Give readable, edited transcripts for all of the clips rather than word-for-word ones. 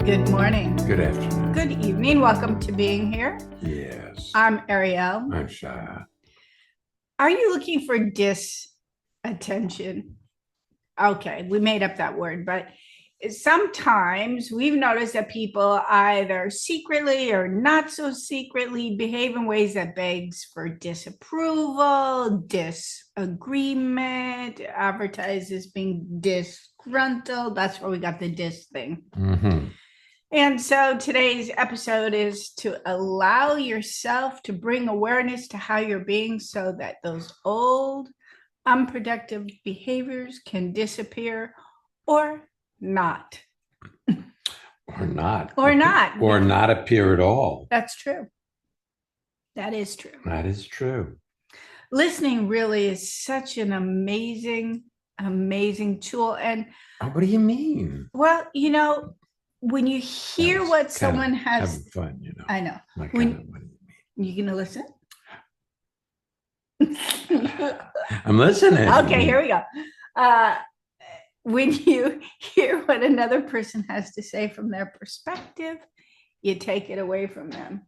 Good morning. Good afternoon. Good evening. Welcome to being here. Yes. I'm Ariel. I'm Shya. Are you looking for disattention? Okay, we made up that word, but sometimes we've noticed that people either secretly or not so secretly behave in ways that begs for disapproval, disagreement, advertises being disgruntled. That's where we got the dis thing. Mm-hmm. And so today's episode is to allow yourself to bring awareness to how you're being so that those old unproductive behaviors can disappear or not. Or not. Or not. Or not appear at all. That's true. That is true. That is true. Listening really is such an amazing tool. And what do you mean? Well, when you hear what someone has, having fun, I know. What do you mean? You gonna listen? I'm listening. Okay, here we go. When you hear what another person has to say from their perspective, you take it away from them.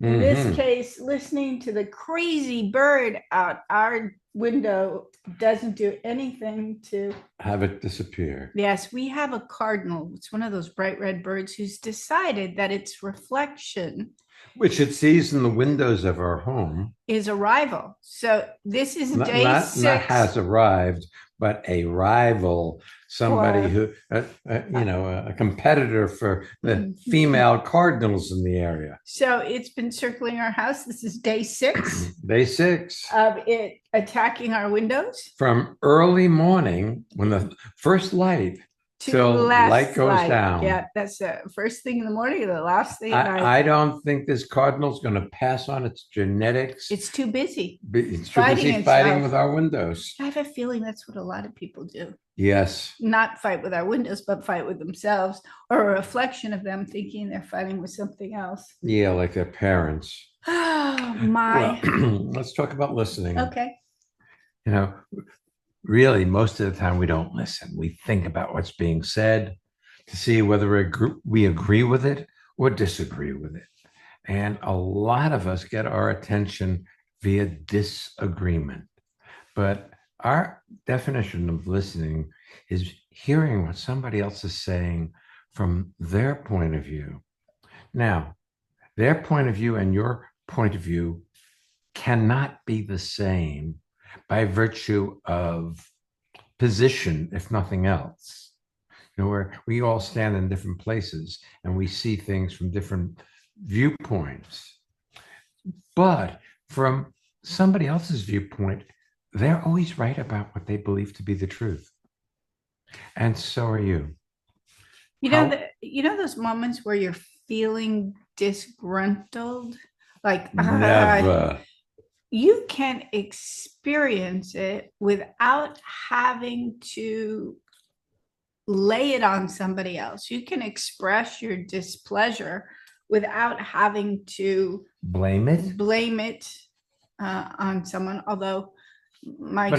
In this case, listening to the crazy bird out our window doesn't do anything to have it disappear. Yes, we have a cardinal. It's one of those bright red birds who's decided that its reflection, which it sees in the windows of our home, is a rival. So this is day 6. Not has arrived, but a rival. Somebody who, a competitor for the female cardinals in the area. So it's been circling our house. This is day 6. Day 6 of it attacking our windows. From early morning, when the first light, till light goes down. Yeah, that's the first thing in the morning or the last thing at night. I don't think this cardinal's going to pass on its genetics. It's too busy. It's too busy fighting with our windows. I have a feeling that's what a lot of people do. Yes. Not fight with our windows, but fight with themselves, or a reflection of them thinking they're fighting with something else. Yeah, like their parents. Oh, my. Well, let's talk about listening. Okay. Really, most of the time we don't listen. We think about what's being said to see whether we agree with it or disagree with it. And a lot of us get our attention via disagreement. But our definition of listening is hearing what somebody else is saying from their point of view. Now, their point of view and your point of view cannot be the same by virtue of position, if nothing else. Where we all stand in different places and we see things from different viewpoints. But from somebody else's viewpoint, they're always right about what they believe to be the truth. And so are you. Those moments where you're feeling disgruntled? Like, never. You can experience it without having to lay it on somebody else. You can express your displeasure without having to blame it on someone. But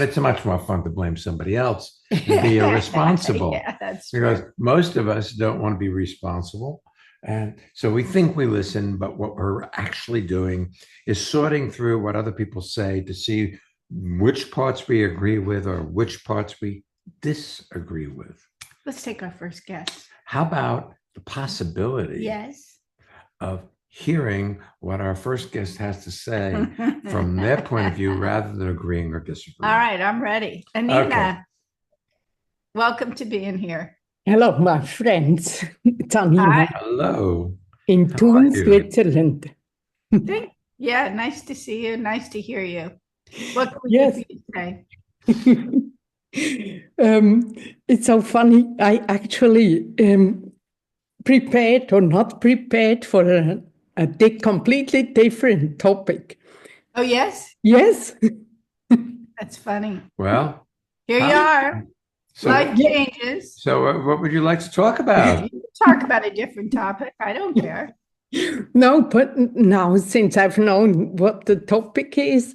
it's much more fun to blame somebody else and be irresponsible. Yeah, that's because most of us don't want to be responsible. And so we think we listen, but what we're actually doing is sorting through what other people say to see which parts we agree with or which parts we disagree with. Let's take our first guess. How about the possibility of hearing what our first guest has to say from their point of view rather than agreeing or disagreeing? All right, I'm ready. Anina, welcome to being here. Hello, my friends. It's Anina. Hello. In Thun, Switzerland. Yeah, nice to see you. Nice to hear you. What can we say? It's so funny. I actually prepared or not prepared for a completely different topic. Oh, yes? Yes. That's funny. Well, here you are. So, life changes. So what would you like to talk about? You can talk about a different topic. I don't care. No, but now since I've known what the topic is,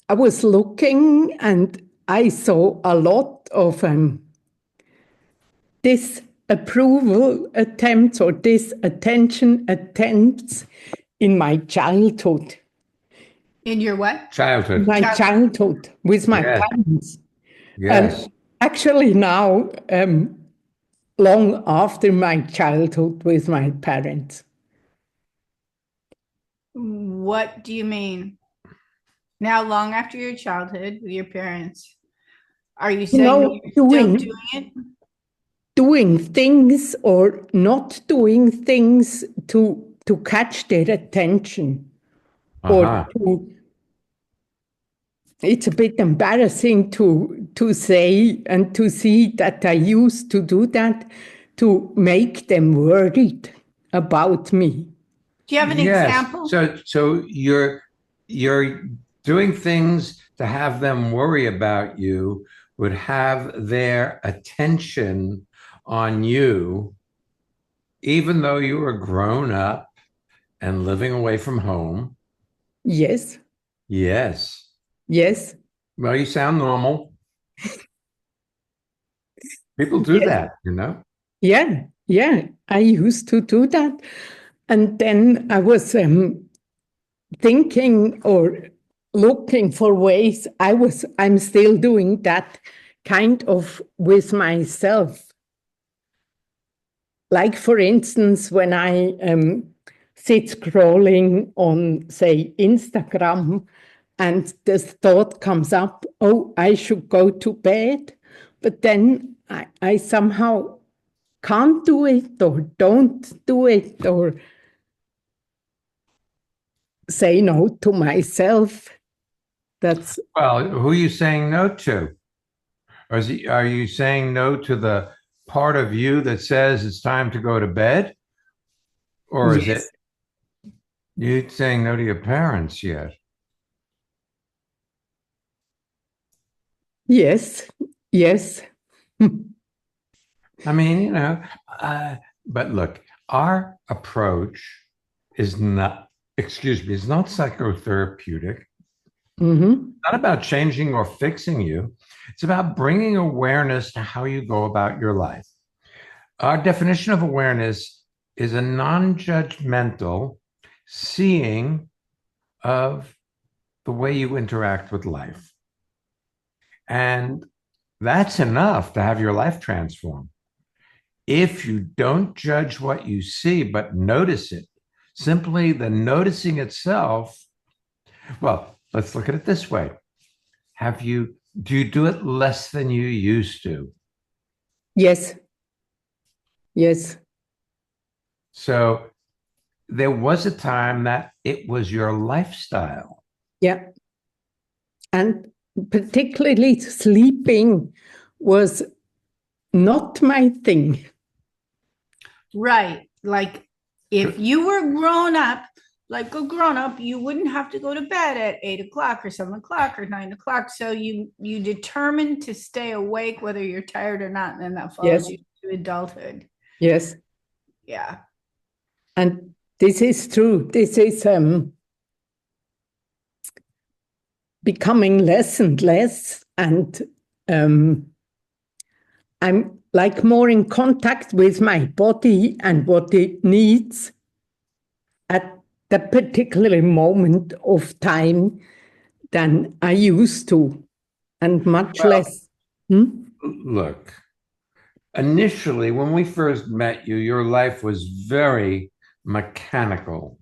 I was looking and I saw a lot of disapproval attempts or disattention attempts in my childhood. In your what? Childhood. My childhood with my Yes. parents. Yes. Actually now, long after my childhood with my parents. What do you mean? Now, long after your childhood with your parents, are you saying that you're still doing it? Doing things or not doing things to catch their attention. Or it's a bit embarrassing to say and to see that I used to do that to make them worried about me. Do you have an example? So you're doing things to have them worry about you, would have their attention on you, even though you were grown up and living away from home. Yes. Yes. Yes. Well, you sound normal. People do that, you know? Yeah. Yeah. I used to do that. And then I was thinking or looking for ways. I'm still doing that kind of with myself. Like, for instance, when I sit scrolling on, say, Instagram, and this thought comes up, oh, I should go to bed. But then I somehow can't do it or don't do it or say no to myself. That's Well, who are you saying no to? Or are you saying no to the part of you that says it's time to go to bed? Or is it you saying no to your parents yet? Yes. Yes. I mean, you know, but look, our approach is not, excuse me, is not psychotherapeutic. Not about changing or fixing you. It's about bringing awareness to how you go about your life. Our definition of awareness is a non-judgmental seeing of the way you interact with life. And that's enough to have your life transformed. If you don't judge what you see, but notice it, simply the noticing itself, well, let's look at it this way. Do you do it less than you used to? Yes. Yes. So there was a time that it was your lifestyle. Yeah. And particularly sleeping was not my thing. Right. Like if you were grown up, like a grown up, you wouldn't have to go to bed at 8 o'clock or 7 o'clock or 9 o'clock. So you determined to stay awake whether you're tired or not, and then that follows you to adulthood. Yes. Yeah. And this is true. This is becoming less and less, and I'm like more in contact with my body and what it needs at that particular moment of time than I used to, and much less. Look, initially, when we first met you, your life was very mechanical.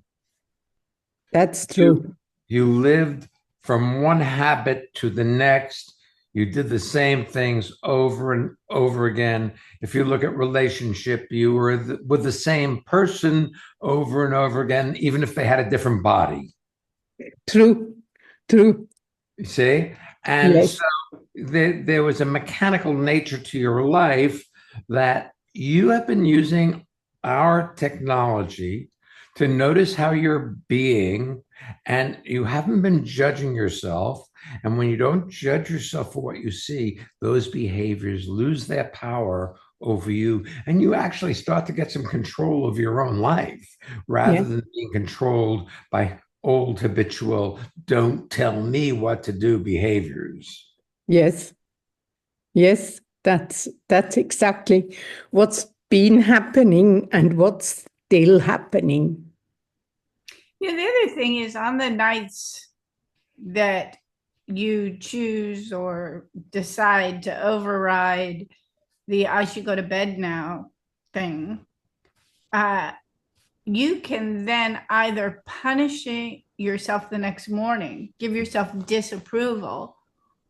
That's true. You lived from one habit to the next. You did the same things over and over again. If you look at relationship, you were with the same person over and over again, even if they had a different body. True. You see? And yes. So there was a mechanical nature to your life that you have been using our technology to notice how you're being, and you haven't been judging yourself. And when you don't judge yourself for what you see, those behaviors lose their power over you, and you actually start to get some control of your own life rather than being controlled by old habitual, don't tell me what to do behaviors. Yes, that's exactly what's been happening and what's still happening. The other thing is on the nights that you choose or decide to override the I should go to bed now thing, you can then either punish yourself the next morning, give yourself disapproval,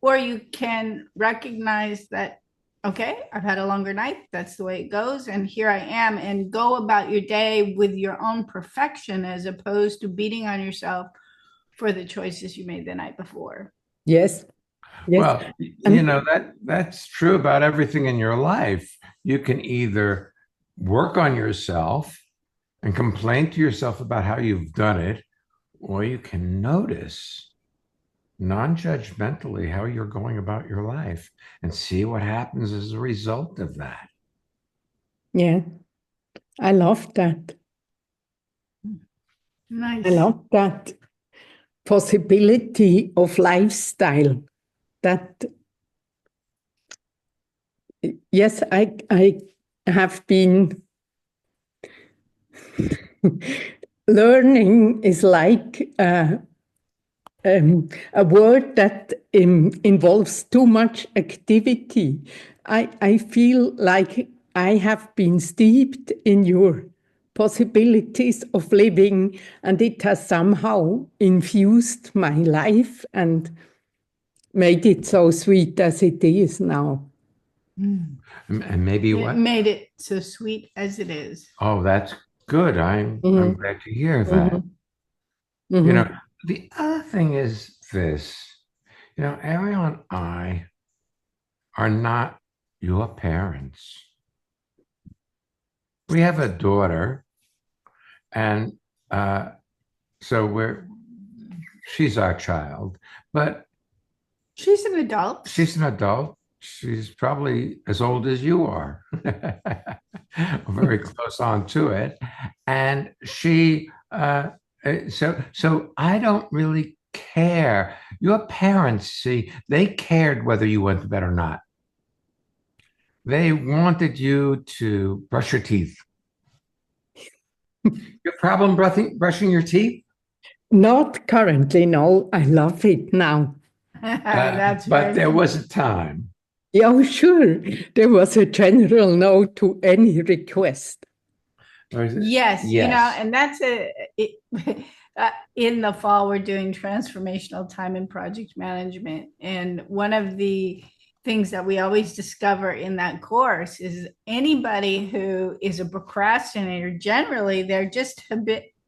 or you can recognize that, okay, I've had a longer night. That's the way it goes. And here I am, and go about your day with your own perfection as opposed to beating on yourself for the choices you made the night before. Yes. Yes. Well, that's true about everything in your life. You can either work on yourself and complain to yourself about how you've done it, or you can notice non-judgmentally how you're going about your life and see what happens as a result of that. Yeah, I love that. Nice. I love that possibility of lifestyle. That, yes, I have been learning is like a word that involves too much activity. I feel like I have been steeped in your possibilities of living, and it has somehow infused my life and made it so sweet as it is now. And maybe It made it so sweet as it is. Oh, that's good. I'm glad to hear that. Mm-hmm. You know, the other thing is this, Ariel and I are not your parents. We have a daughter, and so she's our child, but she's an adult. She's an adult. She's probably as old as you are, very close on to it. And so I don't really care. Your parents, see, they cared whether you went to bed or not. They wanted you to brush your teeth. Your problem brushing your teeth? Not currently, no. I love it now. But there was a time. Yeah, sure. There was a general no to any request. Yes, and that's in the fall, we're doing transformational time and project management. And one of the things that we always discover in that course is anybody who is a procrastinator, generally, they're just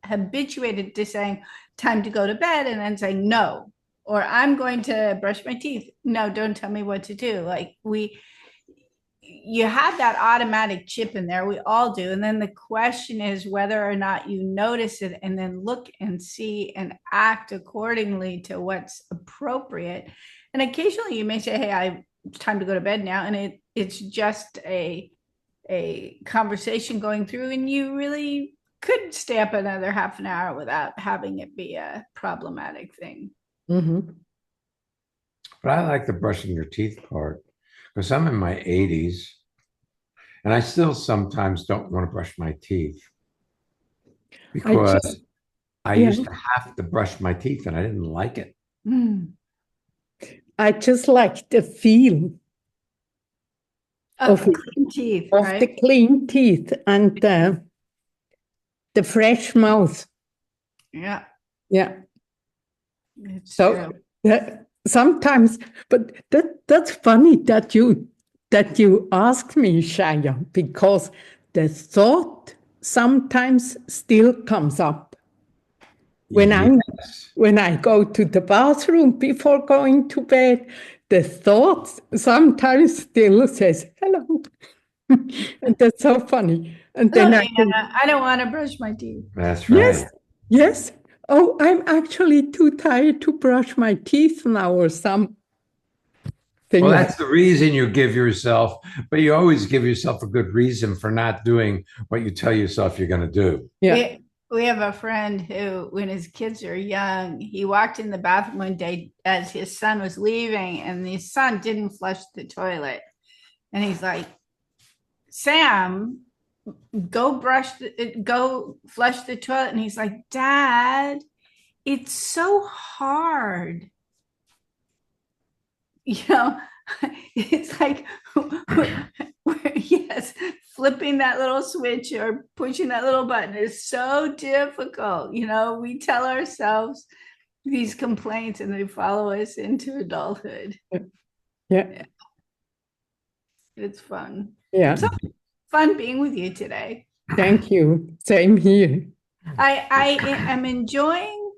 habituated to saying, time to go to bed, and then saying no. Or I'm going to brush my teeth. No, don't tell me what to do. Like you have that automatic chip in there. We all do. And then the question is whether or not you notice it and then look and see and act accordingly to what's appropriate. And occasionally you may say, hey, it's time to go to bed now. And it's just a conversation going through, and you really could stay up another half an hour without having it be a problematic thing. Mm-hmm. But I like the brushing your teeth part because I'm in my 80s and I still sometimes don't want to brush my teeth because I used to have to brush my teeth and I didn't like it. I just like the feel of clean teeth, right? The clean teeth and the fresh mouth. Yeah. Yeah. It's so sometimes, but that's funny that you asked me, Shya, because the thought sometimes still comes up when I go to the bathroom before going to bed. The thought sometimes still says hello, and that's so funny. And then I don't want to brush my teeth. That's right. Yes. Oh, I'm actually too tired to brush my teeth now, or something. Well, that's the reason you give yourself, but you always give yourself a good reason for not doing what you tell yourself you're going to do. Yeah. We have a friend who, when his kids are young, he walked in the bathroom one day as his son was leaving, and his son didn't flush the toilet. And he's like, Sam, go go flush the toilet. And he's like, Dad, it's so hard. It's like, yes, flipping that little switch or pushing that little button is so difficult. We tell ourselves these complaints and they follow us into adulthood. Yeah. It's fun. Yeah. So fun being with you today. Thank you. Same here. I am enjoying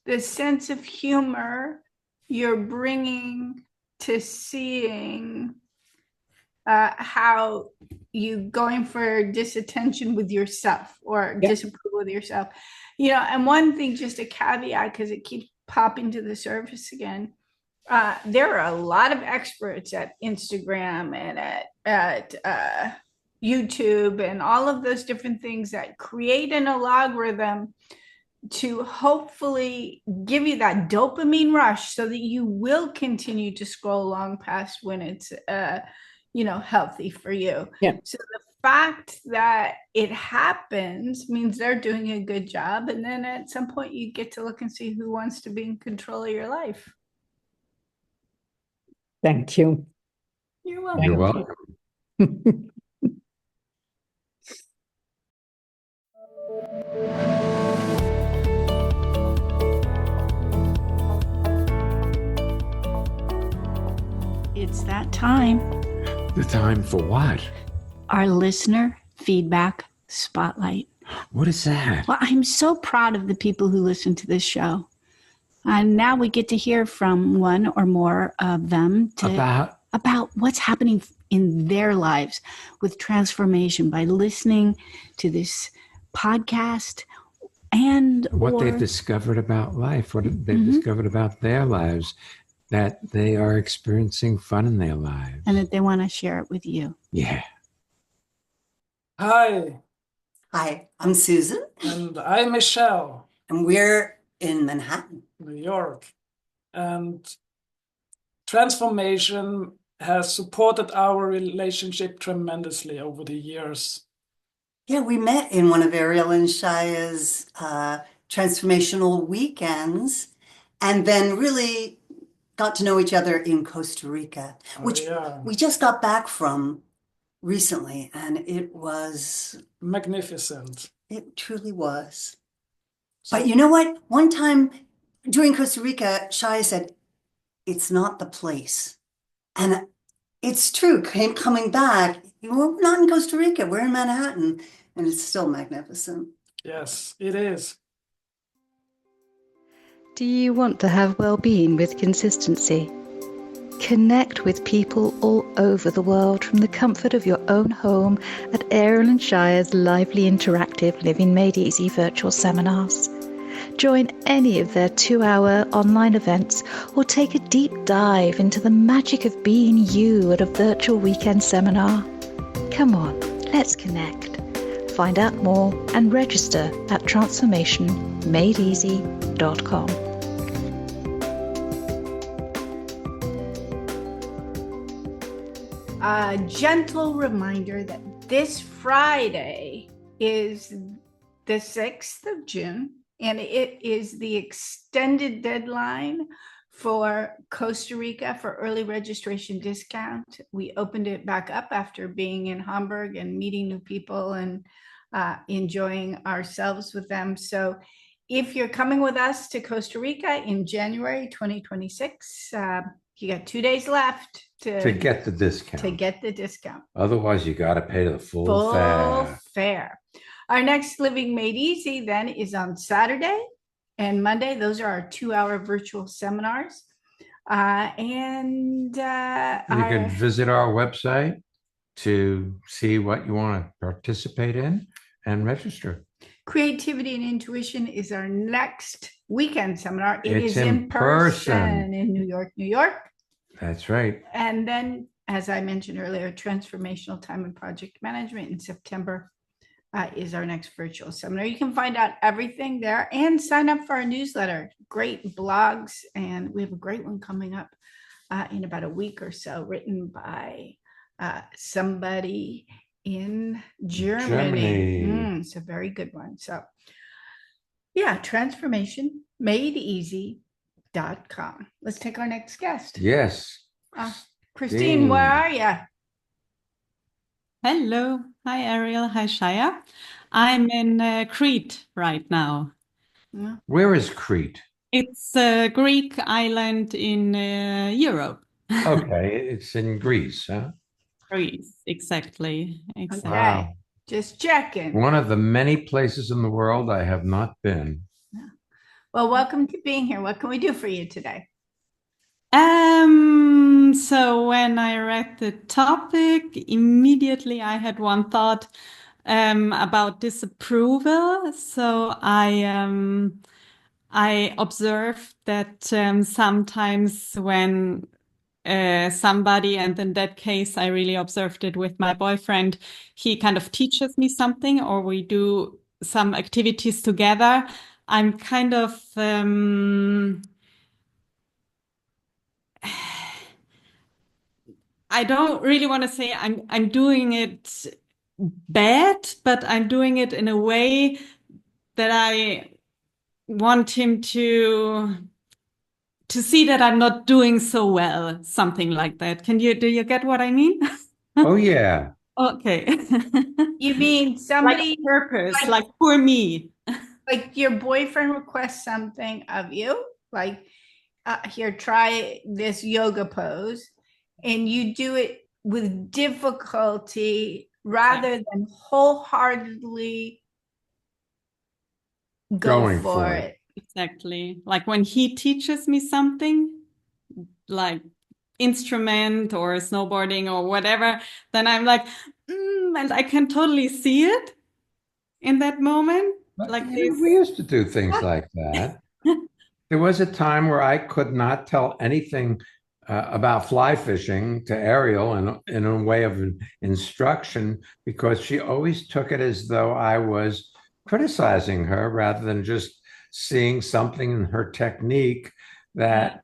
the sense of humor you're bringing to seeing how you going for disattention with yourself or disapproval with yourself. And one thing, just a caveat, because it keeps popping to the surface again. There are a lot of experts at Instagram and at YouTube and all of those different things that create an algorithm to hopefully give you that dopamine rush so that you will continue to scroll along past when it's healthy for you. So the fact that it happens means they're doing a good job, and then at some point you get to look and see who wants to be in control of your life. Thank you. You're welcome. You're welcome. It's that time. The time for what? Our listener feedback spotlight. What is that? Well, I'm so proud of the people who listen to this show. And now we get to hear from one or more of them about what's happening in their lives with transformation by listening to this podcast and what they've discovered about life, what they've discovered about their lives, that they are experiencing fun in their lives. And that they want to share it with you. Yeah. Hi. Hi, I'm Susan. And I'm Michelle. And we're in Manhattan, New York. And transformation has supported our relationship tremendously over the years. Yeah, we met in one of Ariel and Shya's transformational weekends, and then really got to know each other in Costa Rica, which we just got back from recently, and it was magnificent. It truly was. But you know what? One time during Costa Rica, Shya said, "It's not the place." And it's true. Coming back, we're not in Costa Rica, we're in Manhattan, and it's still magnificent. Yes, it is. Do you want to have well-being with consistency? Connect with people all over the world from the comfort of your own home at Ariel and Shya's lively interactive Living Made Easy virtual seminars. Join any of their 2-hour online events or take a deep dive into the magic of being you at a virtual weekend seminar. Come on, let's connect. Find out more and register at transformationmadeeasy.com. A gentle reminder that this Friday is the 6th of June, and it is the extended deadline for Costa Rica for early registration discount. We opened it back up after being in Hamburg and meeting new people and enjoying ourselves with them. So if you're coming with us to Costa Rica in January 2026, you got 2 days left to get the discount. Otherwise, you got to pay the full fare. Our next Living Made Easy then is on Saturday and Monday. Those are our 2-hour virtual seminars. You can visit our website to see what you want to participate in and register. Creativity and Intuition is our next weekend seminar. It's in person in New York, New York. That's right. And then, as I mentioned earlier, Transformational Time and Project Management in September is our next virtual seminar. You can find out everything there and sign up for our newsletter. Great blogs, and we have a great one coming up in about a week or so, written by somebody in Germany. Germany. It's a very good one. So yeah, transformationmadeeasy.com. Let's take our next guest. Yes. Christine, where are you? Hello. Hi, Ariel. Hi, Shya. I'm in Crete right now. Where is Crete? It's a Greek island in Europe. Okay, it's in Greece, huh? Greece, exactly. Okay, Wow. just checking. One of the many places in the world I have not been. Well, welcome to being here. What can we do for you today? So when I read the topic, immediately I had one thought about disapproval. So I observed that sometimes when somebody, and in that case, I really observed it with my boyfriend, he kind of teaches me something or we do some activities together. I'm kind of I don't really want to say I'm doing it bad, but I'm doing it in a way that I want him to see that I'm not doing so well, something like that. Do you get what I mean? Oh, yeah. Okay. You mean Like somebody, purpose, like for me. like your boyfriend requests something of you, like here, try this yoga pose, and you do it with difficulty rather than wholeheartedly go Going for for it. Exactly. Like when he teaches me something, like instrument or snowboarding or whatever, then I'm like, and I can totally see it in that moment. But, Like you know, we used to do things like that. There was a time where I could not tell anything about fly fishing to Ariel in a way of instruction because she always took it as though I was criticizing her rather than just seeing something in her technique that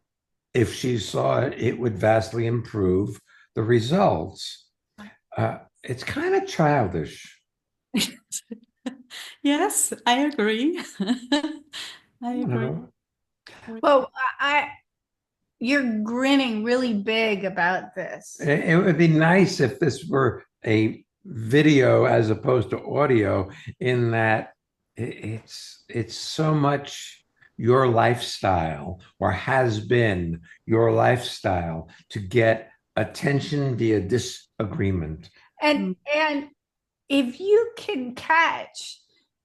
if she saw it, it would vastly improve the results. It's kind of childish. Yes, I agree. I You agree. know? Well, you're grinning really big about this. It would be nice if this were a video as opposed to audio, in that it's so much your lifestyle, or has been your lifestyle, to get attention via disagreement. And if you can catch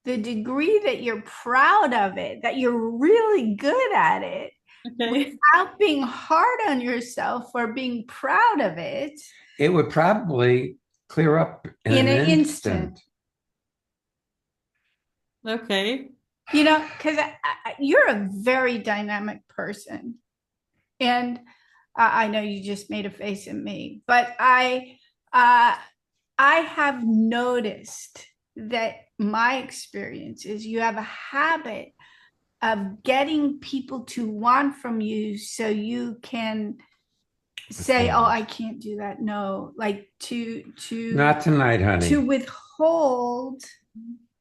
the degree that you're proud of it, that you're really good at it, Okay. without being hard on yourself for being proud of it, it would probably clear up in an instant. Okay. You know, because you're a very dynamic person. And I know you just made a face at me, but I have noticed that my experience is you have a habit of getting people to want from you so you can say, oh, I can't do that. No, like to Not tonight, honey. to withhold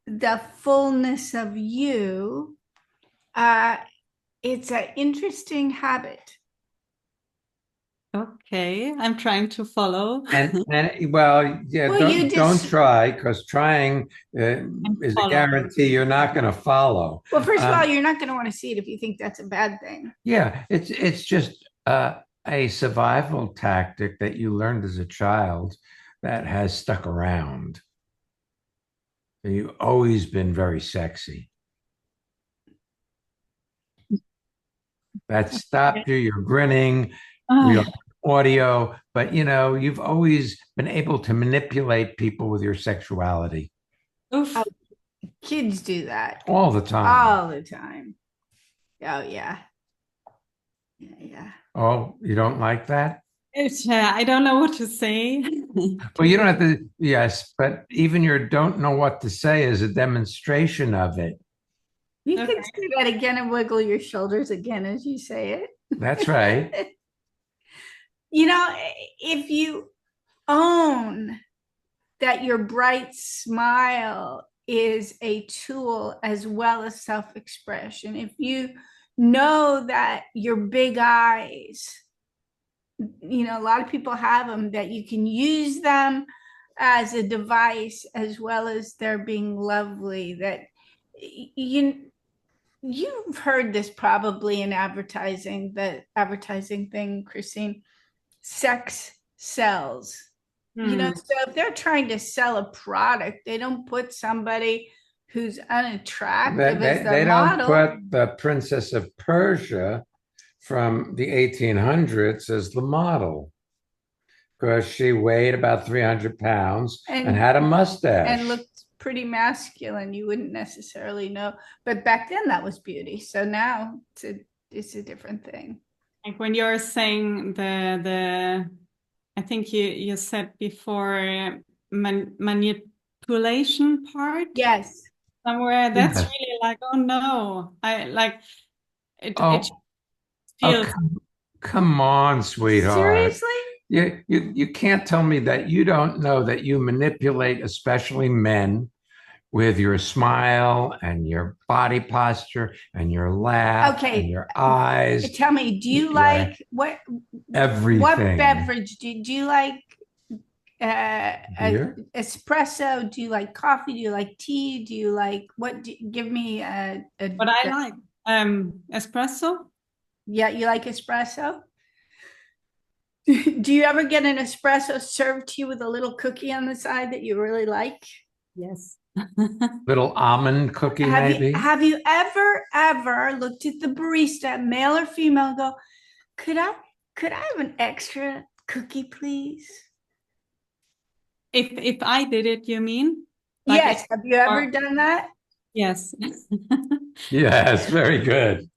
the fullness of you. It's an interesting habit. Okay. I'm trying to follow. And well, yeah, Well, don't try, because trying is a guarantee you're not going to follow. Well, first of all, you're not going to want to see it if you think that's a bad thing. Yeah, it's just a survival tactic that you learned as a child that has stuck around. You've always been very sexy. That stopped you. You're grinning. You're audio, but you know, you've always been able to manipulate people with your sexuality. Oof. Kids do that all the time. All the time. Oh yeah. Yeah. Oh, you don't like that? I don't know what to say. Well, you don't have to. Yes, but even your don't know what to say is a demonstration of it. You can say that again and wiggle your shoulders again as you say it. That's right. You know, if you own that your bright smile is a tool as well as self-expression. If you know that your big eyes, a lot of people have them, that you can use them as a device as well as they're being lovely, that you've heard this probably in advertising, the advertising thing, Christine, sex sells. So if they're trying to sell a product, they don't put somebody who's unattractive as the They don't model. put the Princess of Persia from the 1800s as the model, because she weighed about 300 pounds and had a mustache. And looked pretty masculine. You wouldn't necessarily know. But back then that was beauty. So now it's a different thing. Like when you're saying I think you said before manipulation part. Yes. Somewhere that's really like, oh no, I like it. Oh, it feels. Come on, sweetheart. Seriously? You can't tell me that you don't know that you manipulate, especially men, with your smile and your body posture and your laugh and your eyes. Tell me, do you like everything? What beverage do you like? Espresso? Do you like coffee? Do you like tea? Do you like give me what I like? Espresso. Yeah, you like espresso? Do you ever get an espresso served to you with a little cookie on the side that you really like? Yes. Little almond cookie, maybe? Have you ever looked at the barista, male or female, and go, could I have an extra cookie, please? If I did it, you mean? Like yes. Have you ever done that? Yes. Yes, very good.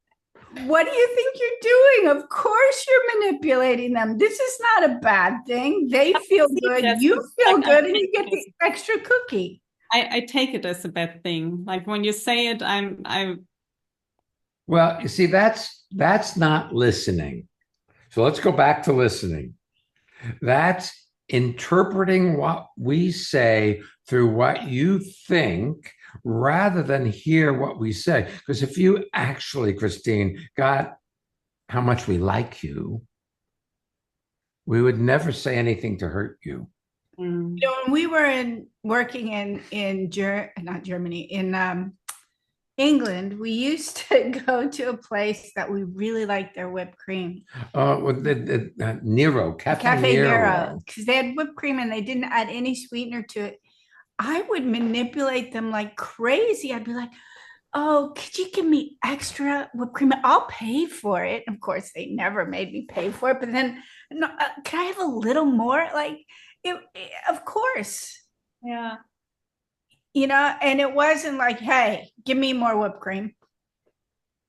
What do you think you're doing? Of course you're manipulating them. This is not a bad thing. They feel good, you feel good, and you get the extra cookie. I take it as a bad thing. Like when you say it, Well, you see, that's not listening. So let's go back to listening. That's interpreting what we say through what you think rather than hear what we say. Because if you actually, Christine, got how much we like you, we would never say anything to hurt you. When we were working in England, we used to go to a place that we really liked their whipped cream. With the Nero, Cafe Nero, because they had whipped cream and they didn't add any sweetener to it. I would manipulate them like crazy. I'd be like, oh, could you give me extra whipped cream? I'll pay for it. Of course, they never made me pay for it. But then, no, can I have a little more? Like, of course. Yeah. And it wasn't like, hey, give me more whipped cream.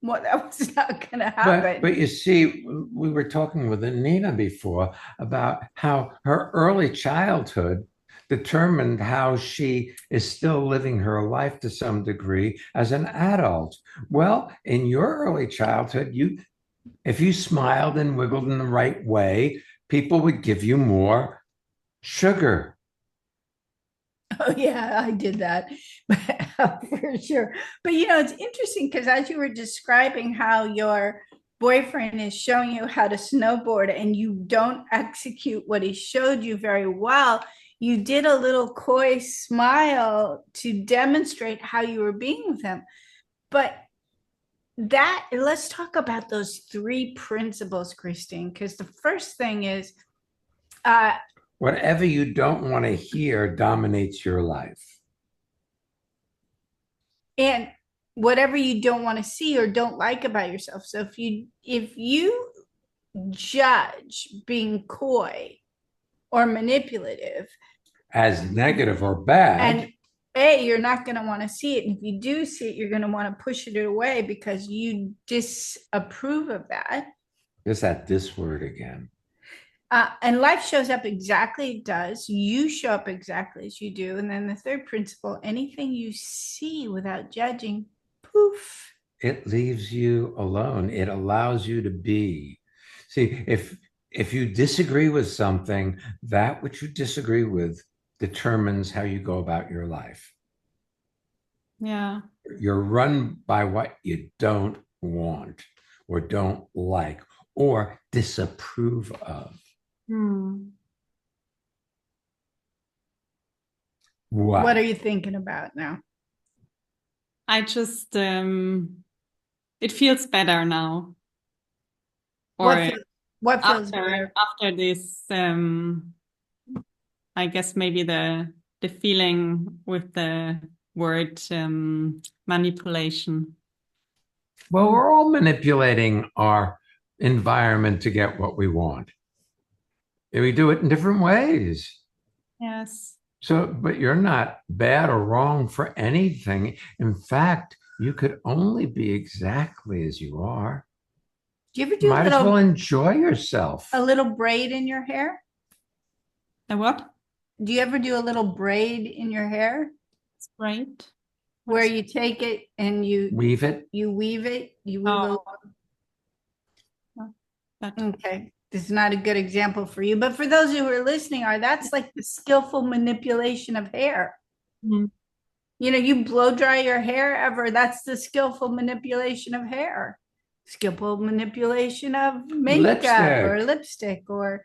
Well, that was not going to happen. But you see, we were talking with Nina before about how her early childhood determined how she is still living her life to some degree as an adult. Well, in your early childhood, if you smiled and wiggled in the right way, people would give you more sugar. Oh, yeah, I did that for sure. But, it's interesting because as you were describing how your boyfriend is showing you how to snowboard and you don't execute what he showed you very well, you did a little coy smile to demonstrate how you were being with him. But let's talk about those 3 principles, Christine, because the first thing is whatever you don't want to hear dominates your life. And whatever you don't want to see or don't like about yourself. So if you judge being coy or manipulative as negative or bad, and you're not going to want to see it. And if you do see it, you're going to want to push it away because you disapprove of that. There's that "this" word again. And life shows up exactly it does. You show up exactly as you do. And then the third principle, anything you see without judging, poof. It leaves you alone. It allows you to be. See, if you disagree with something, that which you disagree with determines how you go about your life. Yeah. You're run by what you don't want or don't like or disapprove of. What are you thinking about now? I just, it feels better now. Or what feels better? after this, I guess maybe the feeling with the word manipulation. Well, we're all manipulating our environment to get what we want. And we do it in different ways. Yes. So, but you're not bad or wrong for anything. In fact, you could only be exactly as you are. Do you ever do Might as well enjoy yourself. A little braid in your hair? A what? Do you ever do a little braid in your hair? Braid? Where you take it and you weave it? You weave it. You weave Okay. This is not a good example for you, but for those who are listening, that's like the skillful manipulation of hair. Mm-hmm. You know, you blow dry your hair ever. That's the skillful manipulation of hair. Skillful manipulation of makeup or lipstick or,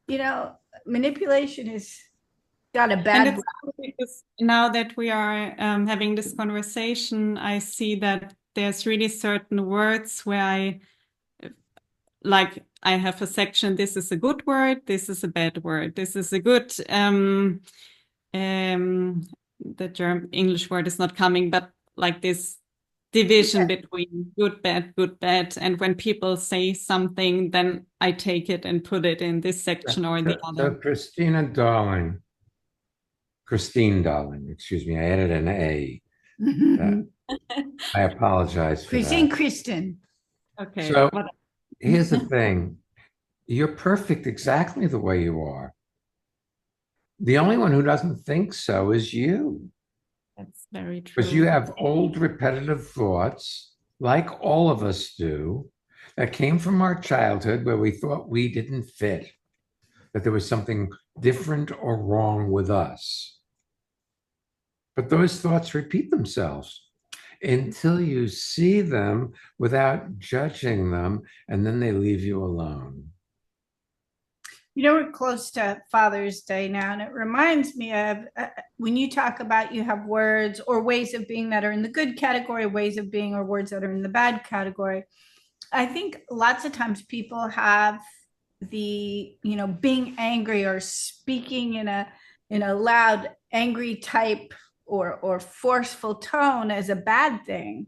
you know, manipulation is got a bad. And it's now that we are having this conversation, I see that there's really certain words where I have a section, this is a good word, this is a bad word, this is a good, the German English word is not coming, but like this division between good, bad. And when people say something, then I take it and put it in this section or the other. So Christine Darling, excuse me, I added an A. I apologize for that. Kristen. Okay. So here's the thing. You're perfect exactly the way you are. The only one who doesn't think so is you. That's very true. Because you have old repetitive thoughts, like all of us do, that came from our childhood where we thought we didn't fit, that there was something different or wrong with us. But those thoughts repeat themselves until you see them without judging them, and then they leave you alone. You know, we're close to Father's Day now, and it reminds me of when you talk about you have words or ways of being that are in the good category, ways of being, or words that are in the bad category. I think lots of times people have the, you know, being angry or speaking in a loud, angry type or forceful tone as a bad thing.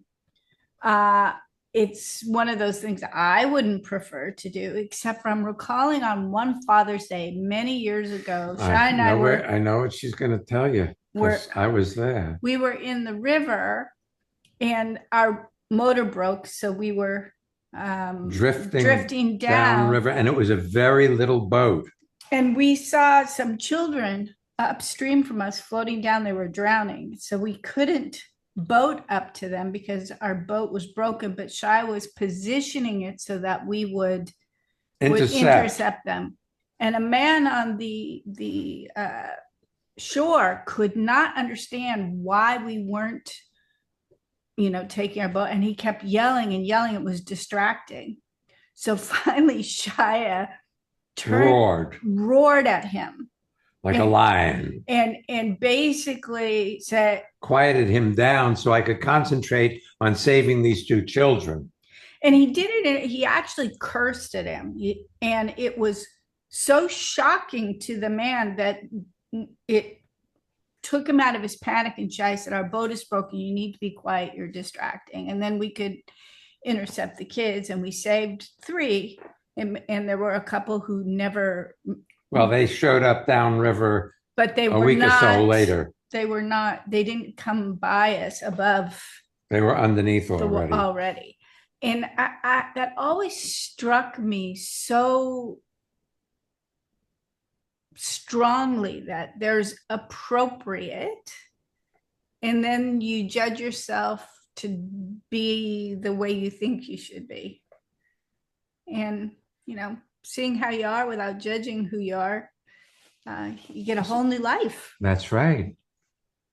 It's one of those things I wouldn't prefer to do, except for I'm recalling on one Father's Day many years ago. I know what she's going to tell you. I was there. We were in the river and our motor broke. So we were drifting down river, and it was a very little boat. And we saw some children upstream from us floating down. They were drowning. So we couldn't boat up to them because our boat was broken, but Shya was positioning it so that we would intercept them. And a man on the shore could not understand why we weren't, you know, taking our boat, and he kept yelling and yelling. It was distracting. So finally Shya roared at him like a lion, and basically said, quieted him down so I could concentrate on saving these two children. And he did it. He actually cursed at him, and it was so shocking to the man that it took him out of his panic. And Shya said, "Our boat is broken. You need to be quiet. You're distracting." And then we could intercept the kids, and we saved 3. And there were a couple who never. Well, they showed up downriver, but they were a week or so later. They were not. They didn't come by us above. They were underneath already. And I that always struck me so strongly, that there's appropriate, and then you judge yourself to be the way you think you should be. And, you know, seeing how you are without judging who you are, you get a whole new life. That's right.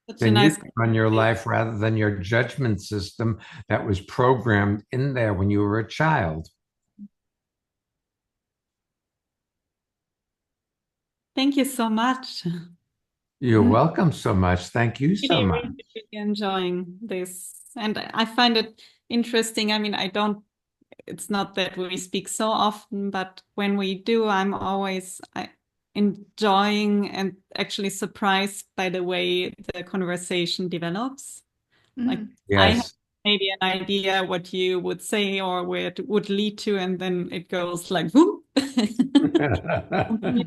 Such a Then you nice. can run your life rather than your judgment system that was programmed in there when you were a child. Thank you so much. You're welcome so much. Thank you so much. Really enjoying this. And I find it interesting. I mean, it's not that we speak so often, but when we do, I'm always enjoying and actually surprised by the way the conversation develops. Like I have Yes. maybe an idea what you would say or where it would lead to, and then it goes like whoop, complete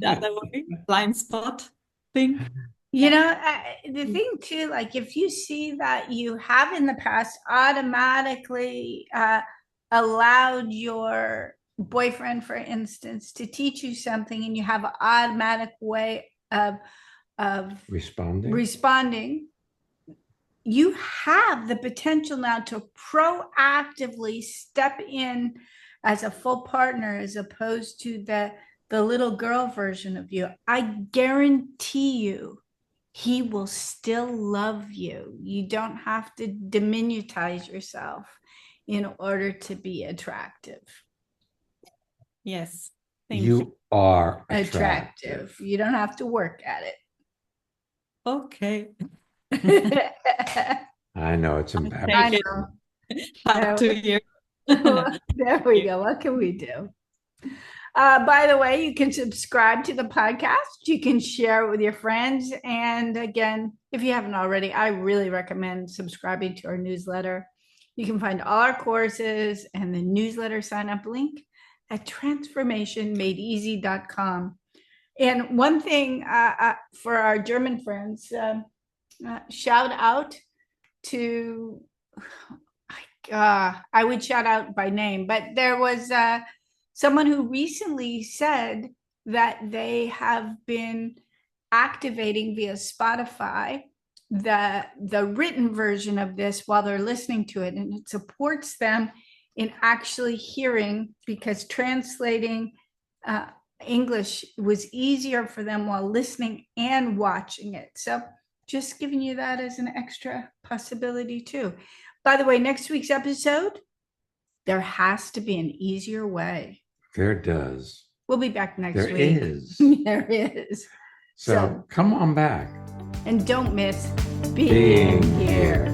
other way, blind spot thing. You know, the thing too, like if you see that you have in the past automatically allowed your boyfriend, for instance, to teach you something, and you have an automatic way of responding, you have the potential now to proactively step in as a full partner, as opposed to the little girl version of you. I guarantee you, he will still love you. You don't have to diminutize yourself in order to be attractive. Yes. You are attractive. You don't have to work at it. Okay. I know it's I embarrassing. know. Hard to hear. There we go. What can we do? By the way, you can subscribe to the podcast. You can share it with your friends. And again, if you haven't already, I really recommend subscribing to our newsletter. You can find all our courses and the newsletter sign-up link at transformationmadeeasy.com. And one thing for our German friends, shout out to, I would shout out by name, but there was someone who recently said that they have been activating via Spotify the written version of this while they're listening to it, and it supports them in actually hearing, because translating English was easier for them while listening and watching it. So just giving you that as an extra possibility too. By the way, next week's episode, there has to be an easier way. There does. We'll be back next week. There is. There is. So come on back. And don't miss being here.